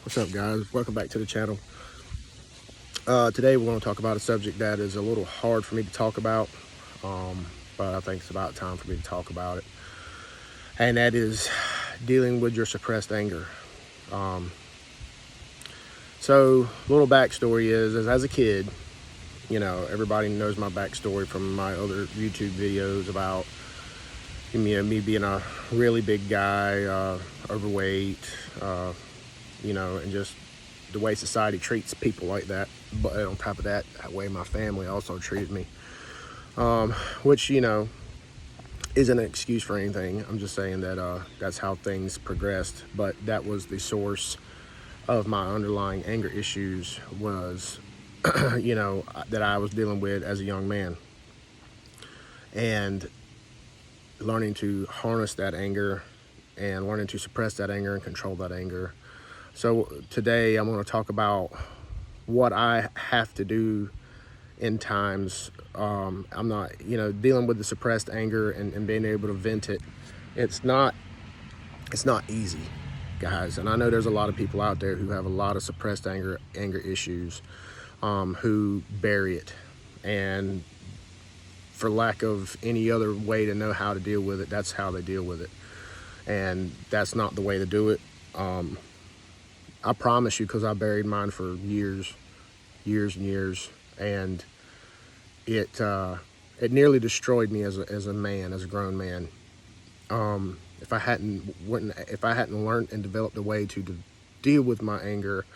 What's up, guys? Welcome back to the channel. Today we're going to talk about a subject that is a little hard for me to talk about, but I think it's about time for me to talk about it, and that is dealing with your suppressed anger. So, little backstory is as a kid, everybody knows my backstory from my other YouTube videos about me being a really big guy, overweight, and just the way society treats people like that. But on top of that, way my family also treated me, which isn't an excuse for anything. I'm just saying that that's how things progressed. But that was the source of my underlying anger issues, was that I was dealing with as a young man, and learning to harness that anger and learning to suppress that anger and control that anger. So today I'm going to talk about what I have to do in times. I'm not, dealing with the suppressed anger and being able to vent it. It's not easy, guys. And I know there's a lot of people out there who have a lot of suppressed anger issues, who bury it, and for lack of any other way to know how to deal with it, that's how they deal with it. And that's not the way to do it. I promise you, because I buried mine for years and years, and it nearly destroyed me as a man, as a grown man. If I hadn't learned and developed a way to deal with my anger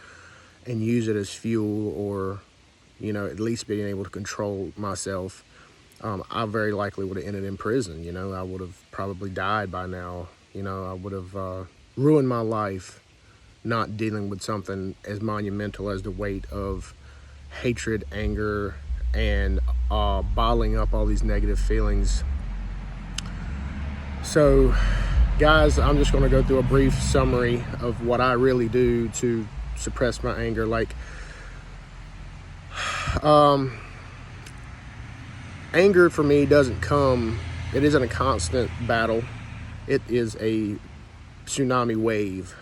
and use it as fuel, or at least being able to control myself, I very likely would have ended in prison. I would have probably died by now. I would have ruined my life not dealing with something as monumental as the weight of hatred, anger, and bottling up all these negative feelings. So, guys, I'm just going to go through a brief summary of what I really do to suppress my anger. Anger for me it isn't a constant battle. It is a tsunami wave.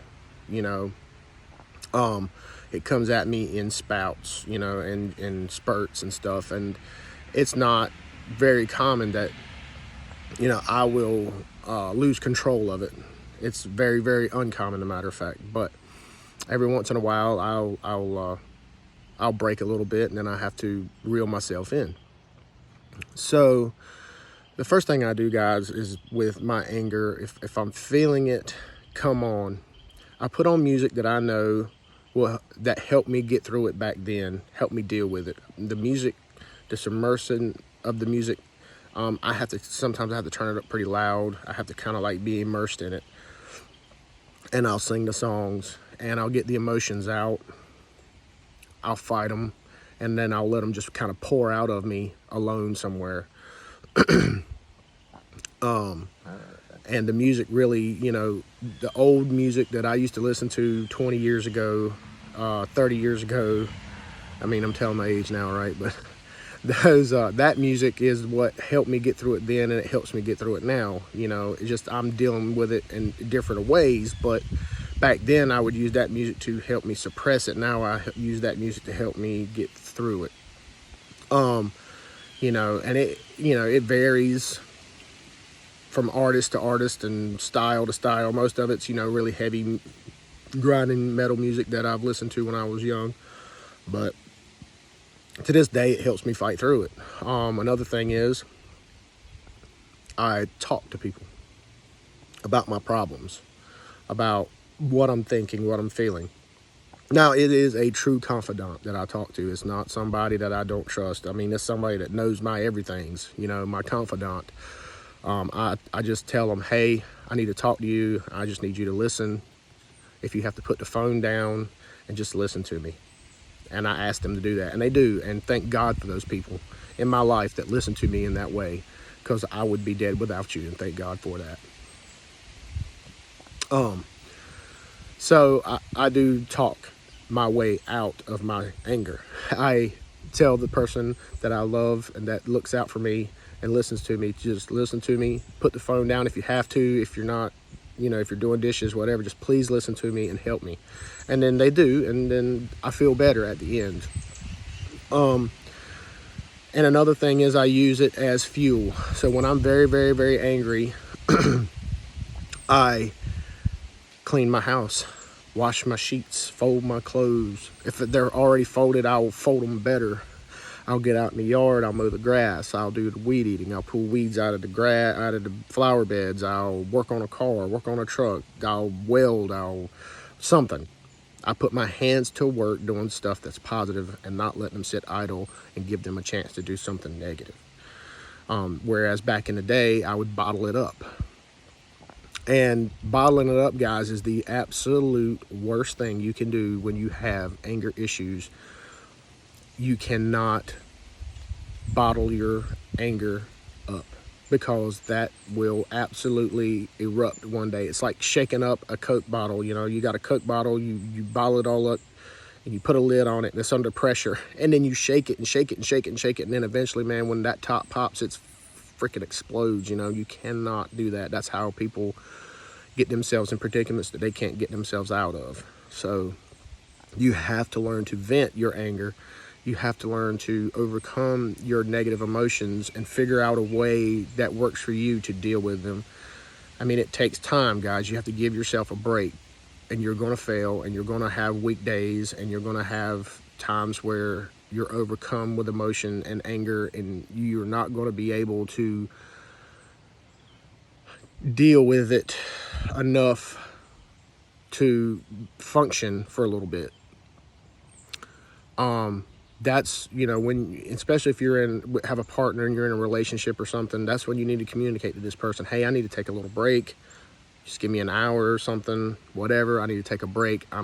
It comes at me in spouts, and in spurts and stuff. And it's not very common that, I will lose control of it. It's very, very uncommon, as a matter of fact. But every once in a while, I'll break a little bit, and then I have to reel myself in. So the first thing I do, guys, is with my anger, if I'm feeling it come on, I put on music that I know that helped me get through it back then, help me deal with it. The music, the submersion of the music, sometimes I have to turn it up pretty loud. I have to kind of like be immersed in it. And I'll sing the songs, and I'll get the emotions out. I'll fight them, and then I'll let them just kind of pour out of me alone somewhere. And the music really, the old music that I used to listen to 20 years ago, 30 years ago. I mean, I'm telling my age now, right? But that music is what helped me get through it then, and it helps me get through it now. It's just I'm dealing with it in different ways, but back then I would use that music to help me suppress it. Now I use that music to help me get through it. And it varies from artist to artist and style to style. Most of it's, really heavy, grinding metal music that I've listened to when I was young. But to this day, it helps me fight through it. Another thing is, I talk to people about my problems, about what I'm thinking, what I'm feeling. Now, it is a true confidant that I talk to. It's not somebody that I don't trust. I mean, it's somebody that knows my everythings, my confidant. I just tell them, hey, I need to talk to you. I just need you to listen. If you have to put the phone down and just listen to me. And I ask them to do that. And they do. And thank God for those people in my life that listen to me in that way, because I would be dead without you. And thank God for that. So I do talk my way out of my anger. I tell the person that I love and that looks out for me and listens to me, just listen to me. Put the phone down if you have to. If you're not you know, if you're doing dishes, whatever, just please listen to me and help me. And then they do, and then I feel better at the end. And another thing is I use it as fuel. So when I'm very, very, very angry, I clean my house, wash my sheets, fold my clothes. If they're already folded, I'll fold them better. I'll get out in the yard, I'll mow the grass, I'll do the weed eating, I'll pull weeds out of the grass, out of the flower beds, I'll work on a car, work on a truck, I'll weld, something. I put my hands to work doing stuff that's positive and not letting them sit idle and give them a chance to do something negative. Whereas back in the day, I would bottle it up. And bottling it up, guys, is the absolute worst thing you can do when you have anger issues. You cannot bottle your anger up, because that will absolutely erupt one day. It's like shaking up a Coke bottle. You know, you got a Coke bottle, you bottle it all up, and you put a lid on it, and it's under pressure, and then you shake it and shake it and shake it and shake it, and then eventually, man, when that top pops, it's freaking explodes. You know, you cannot do that. That's how people get themselves in predicaments that they can't get themselves out of. So you have to learn to vent your anger. You have to learn to overcome your negative emotions and figure out a way that works for you to deal with them. I mean, it takes time, guys. You have to give yourself a break, and you're going to fail, and you're going to have weak days, and you're going to have times where you're overcome with emotion and anger, and you're not going to be able to deal with it enough to function for a little bit. That's, you know, when, especially if have a partner and you're in a relationship or something, that's when you need to communicate to this person, hey, I need to take a little break. Just give me an hour or something, whatever. I need to take a break. I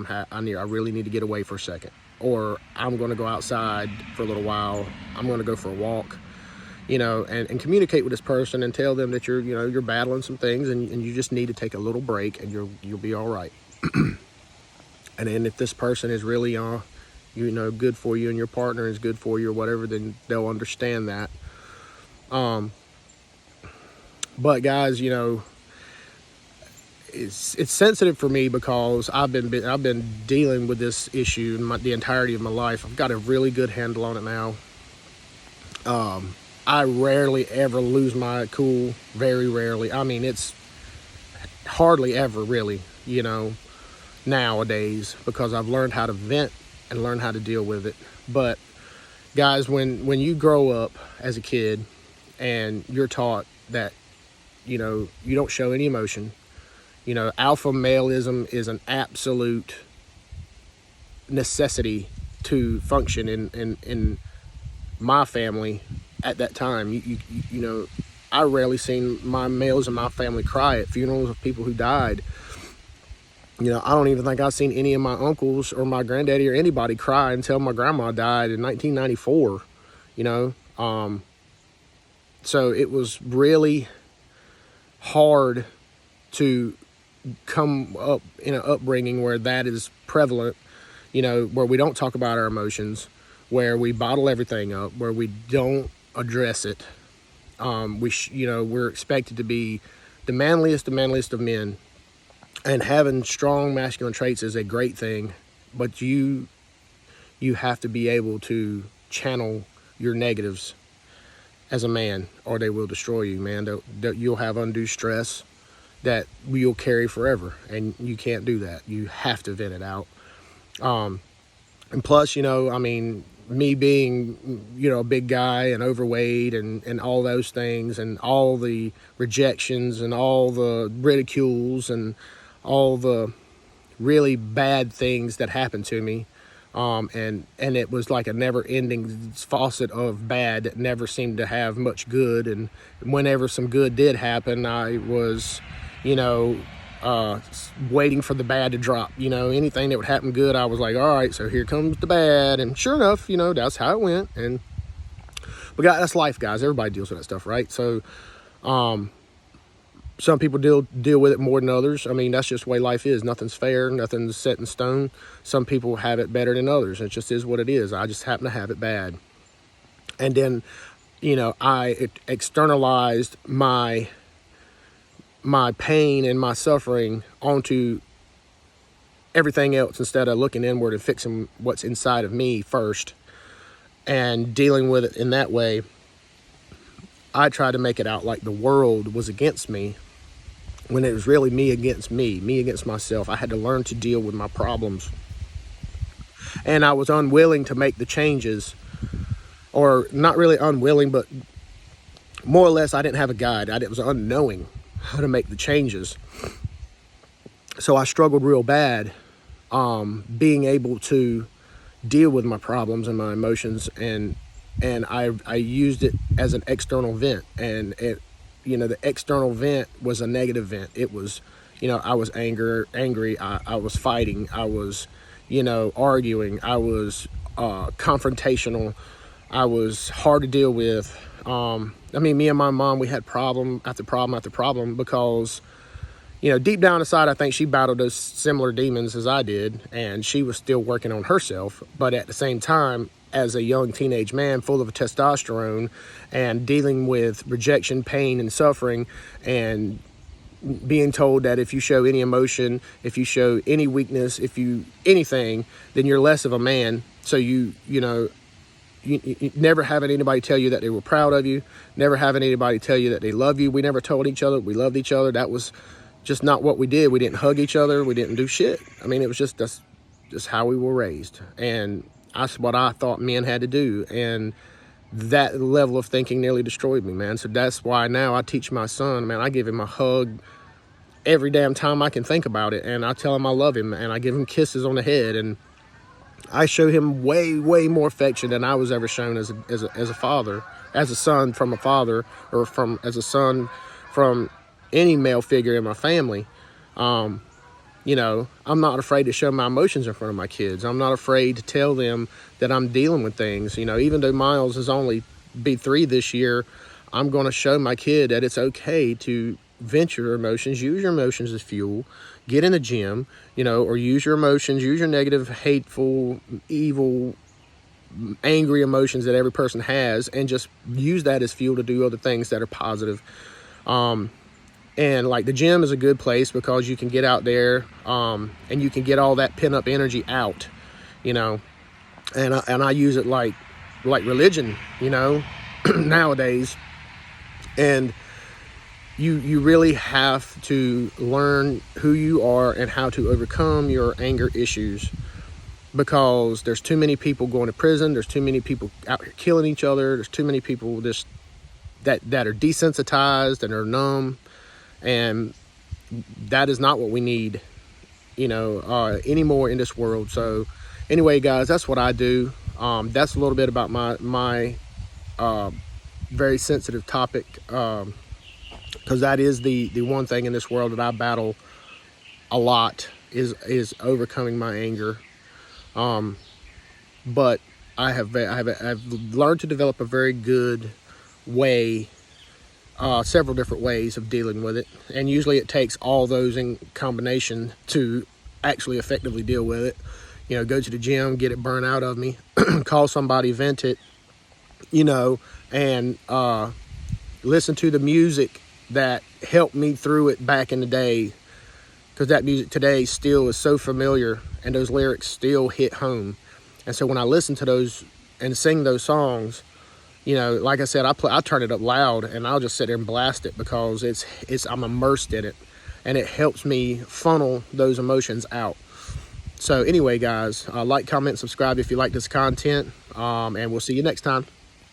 really need to get away for a second. Or I'm going to go outside for a little while. I'm going to go for a walk, you know, and communicate with this person and tell them that you're battling some things, and you just need to take a little break, and you'll be all right. And then if this person is really good for you, and your partner is good for you or whatever, then they'll understand that. But guys, you know, it's sensitive for me because I've been dealing with this issue the entirety of my life. I've got a really good handle on it now. I rarely ever lose my cool, very rarely. I mean, it's hardly ever, really, you know, nowadays, because I've learned how to vent and learn how to deal with it. But guys, when you grow up as a kid and you're taught that, you know, you don't show any emotion, you know, alpha maleism is an absolute necessity to function in my family at that time. You know, I rarely seen my males in my family cry at funerals of people who died. You know, I don't even think I've seen any of my uncles or my granddaddy or anybody cry until my grandma died in 1994, you know. So it was really hard to come up in an upbringing where that is prevalent, you know, where we don't talk about our emotions, where we bottle everything up, where we don't address it. We're expected to be the manliest of men. And having strong masculine traits is a great thing, but you have to be able to channel your negatives as a man, or they will destroy you, man. You'll have undue stress that you'll carry forever, and you can't do that. You have to vent it out. And plus, you know, I mean, me being, you know, a big guy and overweight and all those things, and all the rejections and all the ridicules and all the really bad things that happened to me, and it was like a never-ending faucet of bad that never seemed to have much good. And whenever some good did happen, I was, you know, waiting for the bad to drop. You know, anything that would happen good, I was like, all right, so here comes the bad. And sure enough, you know, that's how it went. But that's life, guys. Everybody deals with that stuff, right? So some people deal with it more than others. I mean, that's just the way life is. Nothing's fair. Nothing's set in stone. Some people have it better than others. It just is what it is. I just happen to have it bad. And then, you know, I externalized my my pain and my suffering onto everything else instead of looking inward and fixing what's inside of me first and dealing with it in that way. I tried to make it out like the world was against me when it was really me against myself. I had to learn to deal with my problems. And I was unwilling to make the changes, or not really unwilling, but more or less I didn't have a guide. I was unknowing how to make the changes. So I struggled real bad being able to deal with my problems and my emotions, and I used it as an external vent, and the external vent was a negative vent. It was, I was angry, I was fighting, I was, arguing, I was confrontational, I was hard to deal with. Me and my mom, we had problem after problem after problem because, deep down inside, I think she battled those similar demons as I did, and she was still working on herself. But at the same time, as a young teenage man full of testosterone and dealing with rejection, pain, and suffering, and being told that if you show any emotion, if you show any weakness, if you anything, then you're less of a man. So you never having anybody tell you that they were proud of you, never having anybody tell you that they love you. We never told each other we loved each other. That was just not what we did. We didn't hug each other. We didn't do shit. It was that's just how we were raised. And that's what I thought men had to do. And that level of thinking nearly destroyed me, man. So that's why now I teach my son, man, I give him a hug every damn time I can think about it. And I tell him I love him, and I give him kisses on the head. And I show him way, way more affection than I was ever shown as a father, as a son from a father, or as a son from any male figure in my family. I'm not afraid to show my emotions in front of my kids. I'm not afraid to tell them that I'm dealing with things. Even though Miles is only be 3 this year, I'm going to show my kid that it's okay to vent your emotions, use your emotions as fuel, get in the gym, or use your emotions, use your negative, hateful, evil, angry emotions that every person has, and just use that as fuel to do other things that are positive. And like the gym is a good place because you can get out there and you can get all that pent up energy out, and I use it like religion, nowadays. And you really have to learn who you are and how to overcome your anger issues, because there's too many people going to prison. There's too many people out here killing each other. There's too many people just that are desensitized and are numb. And that is not what we need, anymore in this world. So anyway, guys, that's what I do. That's a little bit about my very sensitive topic, because that is the one thing in this world that I battle a lot is overcoming my anger. But I've learned to develop a very good way, several different ways of dealing with it, and usually it takes all those in combination to actually effectively deal with it. Go to the gym, get it burnt out of me, call somebody, vent it, and listen to the music that helped me through it back in the day, because that music today still is so familiar and those lyrics still hit home. And so when I listen to those and sing those songs, like I said, I turn it up loud and I'll just sit there and blast it, because I'm immersed in it, and it helps me funnel those emotions out. So anyway, guys, like, comment, subscribe if you like this content, and we'll see you next time.